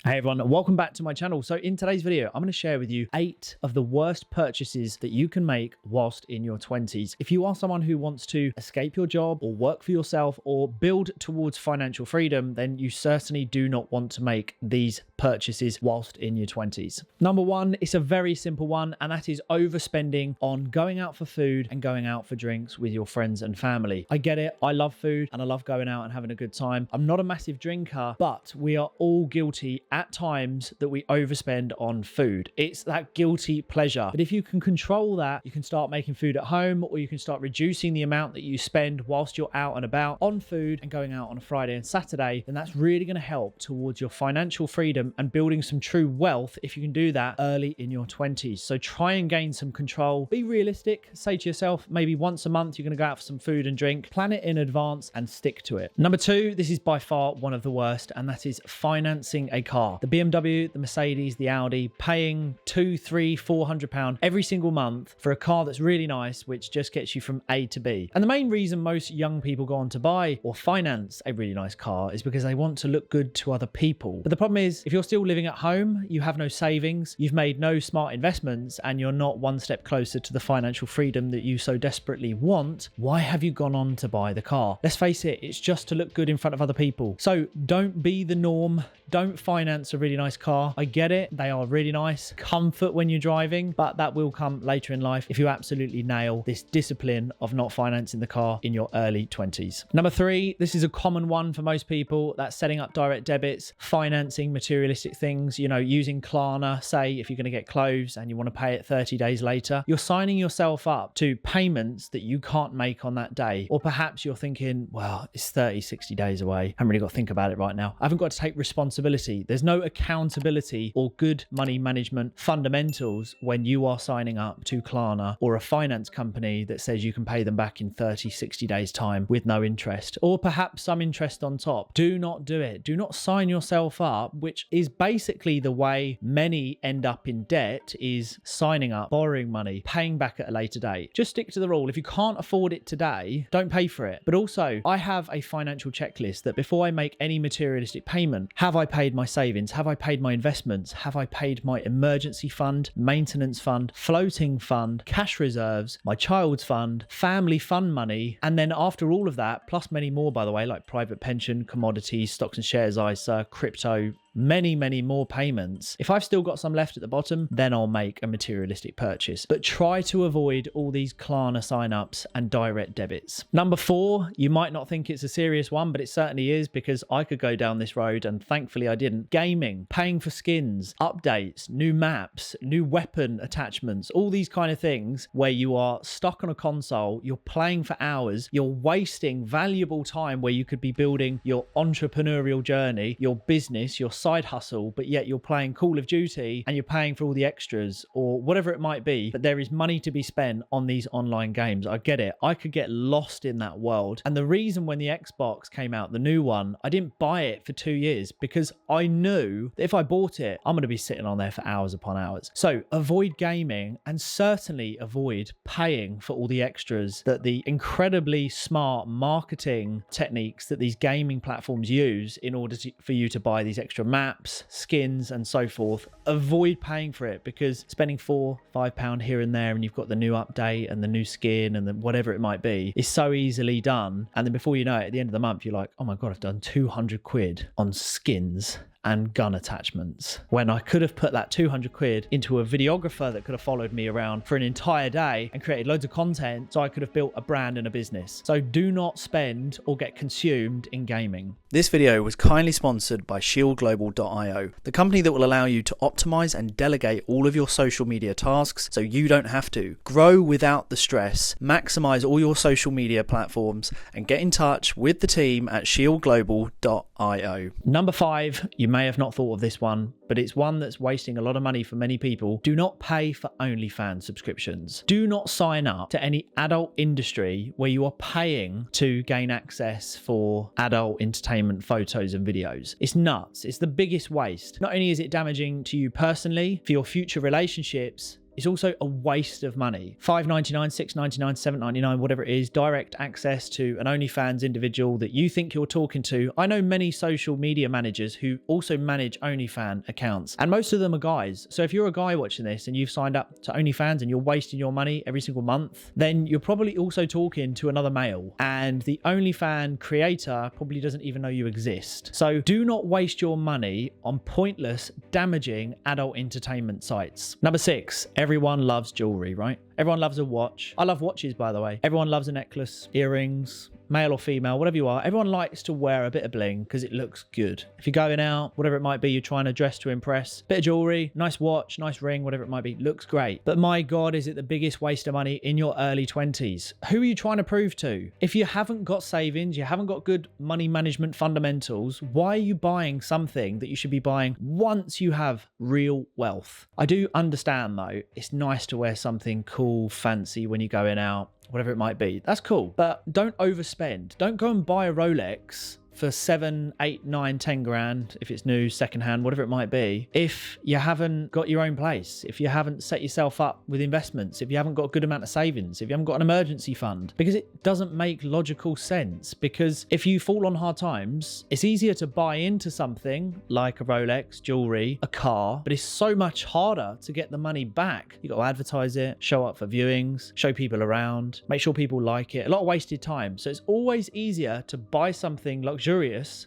Hey everyone, welcome back to my channel. So in today's video, I'm going to share with you 8 of the worst purchases that you can make whilst in your 20s. If you are someone who wants to escape your job or work for yourself or build towards financial freedom, then you certainly do not want to make these purchases whilst in your 20s. Number 1, it's a very simple one, and that is overspending on going out for food and going out for drinks with your friends and family. I get it. I love food and I love going out and having a good time. I'm not a massive drinker, but we are all guilty at times that we overspend on food. It's that guilty pleasure. But if you can control that, you can start making food at home, or you can start reducing the amount that you spend whilst you're out and about on food and going out on a Friday and Saturday, then that's really going to help towards your financial freedom and building some true wealth if you can do that early in your 20s. So try and gain some control. Be realistic. Say to yourself, maybe once a month you're going to go out for some food and drink. Plan it in advance and stick to it. Number 2, this is by far one of the worst, and that is financing a car. The BMW, the Mercedes, the Audi, paying £200, £300, £400 every single month for a car that's really nice, which just gets you from A to B. And the main reason most young people go on to buy or finance a really nice car is because they want to look good to other people. But the problem is, if you're still living at home, you have no savings, you've made no smart investments, and you're not one step closer to the financial freedom that you so desperately want, why have you gone on to buy the car? Let's face it, it's just to look good in front of other people. So don't be the norm. Don't finance a really nice car. I get it. They are really nice. Comfort when you're driving, but that will come later in life if you absolutely nail this discipline of not financing the car in your early 20s. Number 3, this is a common one for most people. That's setting up direct debits, financing materialistic things, using Clana. Say if you're going to get clothes and you want to pay it 30 days later, you're signing yourself up to payments that you can't make on that day. Or perhaps you're thinking, well, it's 30, 60 days away. I haven't really got to think about it right now. I haven't got to take responsibility. There's no accountability or good money management fundamentals when you are signing up to Clana or a finance company that says you can pay them back in 30, 60 days time with no interest, or perhaps some interest on top. Do not do it. Do not sign yourself up, which is basically the way many end up in debt, is signing up, borrowing money, paying back at a later date. Just stick to the rule. If you can't afford it today, don't pay for it. But also, I have a financial checklist that before I make any materialistic payment, have I paid my savings? Have I paid my investments? Have I paid my emergency fund, maintenance fund, floating fund, cash reserves, my child's fund, family fund money? And then after all of that, plus many more, by the way, like private pension, commodities, stocks and shares, ISA, crypto, many more payments. If I've still got some left at the bottom, then I'll make a materialistic purchase. But try to avoid all these Clana sign-ups and direct debits. Number 4, you might not think it's a serious one, but it certainly is, because I could go down this road and thankfully I didn't. Gaming, paying for skins, updates, new maps, new weapon attachments, all these kind of things where you are stuck on a console, you're playing for hours, you're wasting valuable time where you could be building your entrepreneurial journey, your business, your side hustle, but yet you're playing Call of Duty and you're paying for all the extras or whatever it might be. But there is money to be spent on these online games. I get it. I could get lost in that world. And the reason when the Xbox came out, the new one, I didn't buy it for 2 years because I knew that if I bought it, I'm going to be sitting on there for hours upon hours. So avoid gaming, and certainly avoid paying for all the extras that the incredibly smart marketing techniques that these gaming platforms use in order for you to buy these extra maps, skins, and so forth. Avoid paying for it, because spending £4, £5 here and there and you've got the new update and the new skin and whatever it might be is so easily done. And then before you know it, at the end of the month, you're like, oh my God, I've done 200 quid on skins and gun attachments, when I could have put that 200 quid into a videographer that could have followed me around for an entire day and created loads of content so I could have built a brand and a business. So do not spend or get consumed in gaming. This video was kindly sponsored by shieldglobal.io, the company that will allow you to optimize and delegate all of your social media tasks so you don't have to. Grow without the stress, maximize all your social media platforms, and get in touch with the team at shieldglobal.io. Number 5, you may have not thought of this one, but it's one that's wasting a lot of money for many people. Do not pay for OnlyFans subscriptions. Do not sign up to any adult industry where you are paying to gain access for adult entertainment photos and videos. It's nuts. It's the biggest waste. Not only is it damaging to you personally, for your future relationships, It's also a waste of money. $5.99, $6.99, $7.99, whatever it is, direct access to an OnlyFans individual that you think you're talking to. I know many social media managers who also manage OnlyFans accounts, and most of them are guys. So if you're a guy watching this and you've signed up to OnlyFans and you're wasting your money every single month, then you're probably also talking to another male, and the OnlyFans creator probably doesn't even know you exist. So do not waste your money on pointless, damaging adult entertainment sites. Number 6, everyone loves jewelry, right? Everyone loves a watch. I love watches, by the way. Everyone loves a necklace, earrings, male or female, whatever you are. Everyone likes to wear a bit of bling because it looks good. If you're going out, whatever it might be, you're trying to dress to impress, bit of jewelry, nice watch, nice ring, whatever it might be, looks great. But my God, is it the biggest waste of money in your early 20s? Who are you trying to prove to? If you haven't got savings, you haven't got good money management fundamentals, why are you buying something that you should be buying once you have real wealth? I do understand though, it's nice to wear something cool, fancy when you're going out, whatever it might be. That's cool. But don't overspend. Don't go and buy a Rolex for 7, 8, 9, 10 grand, if it's new, secondhand, whatever it might be, if you haven't got your own place, if you haven't set yourself up with investments, if you haven't got a good amount of savings, if you haven't got an emergency fund, because it doesn't make logical sense. Because if you fall on hard times, it's easier to buy into something like a Rolex, jewelry, a car, but it's so much harder to get the money back. You got to advertise it, show up for viewings, show people around, make sure people like it. A lot of wasted time. So it's always easier to buy something luxurious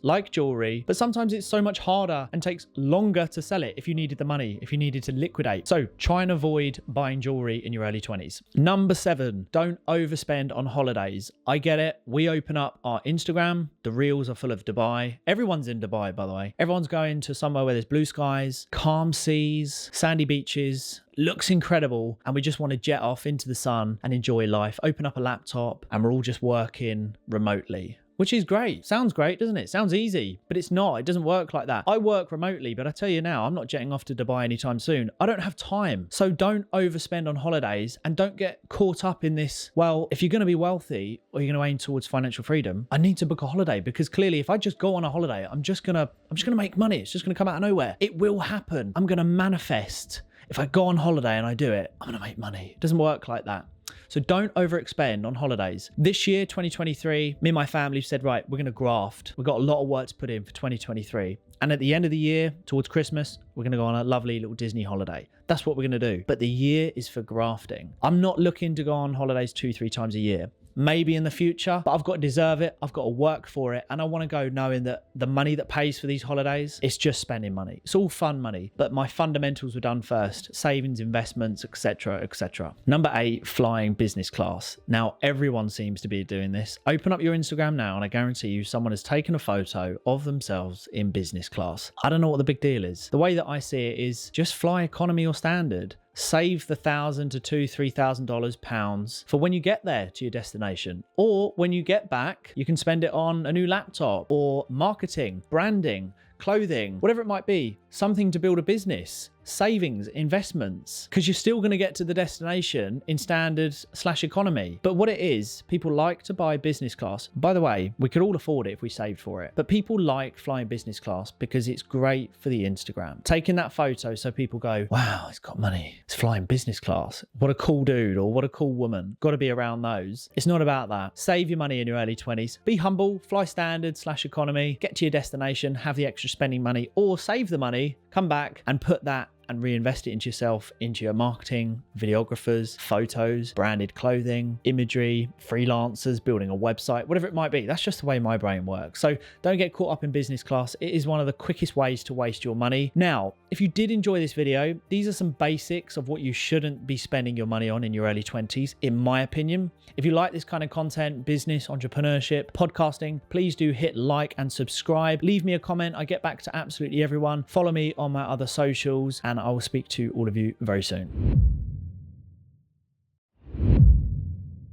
like jewelry, but sometimes it's so much harder and takes longer to sell it if you needed the money, if you needed to liquidate. So try and avoid buying jewelry in your early 20s. Number 7, don't overspend on holidays. I get it. We open up our Instagram. The reels are full of Dubai. Everyone's in Dubai, by the way. Everyone's going to somewhere where there's blue skies, calm seas, sandy beaches. Looks incredible, and we just want to jet off into the sun and enjoy life. Open up a laptop and we're all just working remotely, which is great. Sounds great, doesn't it? Sounds easy, but it's not. It doesn't work like that. I work remotely, but I tell you now, I'm not jetting off to Dubai anytime soon. I don't have time. So don't overspend on holidays, and don't get caught up in this. Well, if you're going to be wealthy or you're going to aim towards financial freedom, I need to book a holiday, because clearly if I just go on a holiday, I'm just going to make money. It's just going to come out of nowhere. It will happen. I'm going to manifest. If I go on holiday and I do it, I'm going to make money. It doesn't work like that. So don't overexpend on holidays. This year, 2023, me and my family said, right, we're going to graft. We've got a lot of work to put in for 2023. And at the end of the year, towards Christmas, we're going to go on a lovely little Disney holiday. That's what we're going to do. But the year is for grafting. I'm not looking to go on holidays 2-3 times a year. Maybe in the future, but I've got to deserve it. I've got to work for it. And I want to go knowing that the money that pays for these holidays, it's just spending money. It's all fun money, but my fundamentals were done first. Savings, investments, etc., etc. Number 8, flying business class. Now, everyone seems to be doing this. Open up your Instagram now, and I guarantee you someone has taken a photo of themselves in business class. I don't know what the big deal is. The way that I see it is just fly economy or standard. Save the $1,000 to $2,000, £3,000 for when you get there to your destination. Or when you get back, you can spend it on a new laptop or marketing, branding, clothing, whatever it might be. Something to build a business, savings, investments, because you're still going to get to the destination in standard/economy. But what it is, people like to buy business class. By the way, we could all afford it if we saved for it. But people like flying business class because it's great for the Instagram. Taking that photo so people go, wow, he's got money. It's flying business class. What a cool dude, or what a cool woman. Got to be around those. It's not about that. Save your money in your early 20s. Be humble, fly standard/economy, get to your destination, have the extra spending money, or save the money, come back and put that and reinvest it into yourself, into your marketing, videographers, photos, branded clothing, imagery, freelancers, building a website, whatever it might be. That's just the way my brain works. So don't get caught up in business class. It is one of the quickest ways to waste your money. Now, if you did enjoy this video, these are some basics of what you shouldn't be spending your money on in your early 20s, in my opinion. If you like this kind of content, business, entrepreneurship, podcasting, please do hit like and subscribe. Leave me a comment. I get back to absolutely everyone. Follow me on my other socials, and I will speak to all of you very soon.